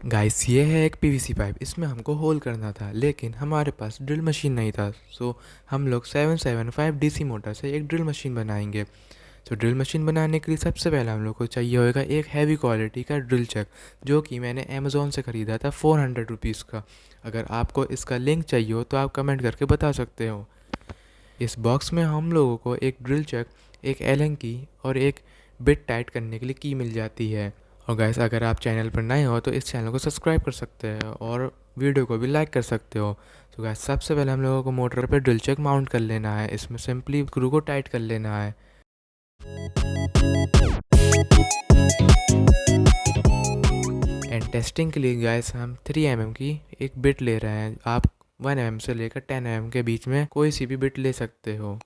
Guys ये है एक पीवीसी पाइप। इसमें हमको होल करना था लेकिन हमारे पास ड्रिल मशीन नहीं था। सो हम लोग 775 डीसी मोटर से एक ड्रिल मशीन बनाएंगे। तो ड्रिल मशीन बनाने के लिए सबसे पहले हम लोग को चाहिए होगा एक हैवी क्वालिटी का ड्रिल चक, जो कि मैंने अमेज़ोन से ख़रीदा था 400 रुपीज़ का। अगर आपको इसका लिंक चाहिए हो तो आप कमेंट करके बता सकते हो। इस बॉक्स में हम लोगों को एक ड्रिल चक, एक एलन की और एक बिट टाइट करने के लिए की मिल जाती है। और गाइस अगर आप चैनल पर नए हो तो इस चैनल को सब्सक्राइब कर सकते हैं और वीडियो को भी लाइक कर सकते हो। तो गाइस सबसे पहले हम लोगों को मोटर पे ड्रिल चक माउंट कर लेना है। इसमें सिंपली स्क्रू को टाइट कर लेना है। एंड टेस्टिंग के लिए गाइस हम 3 mm की एक बिट ले रहे हैं। आप 1 mm से लेकर 10 mm के बीच में कोई सी भी बिट ले सकते हो।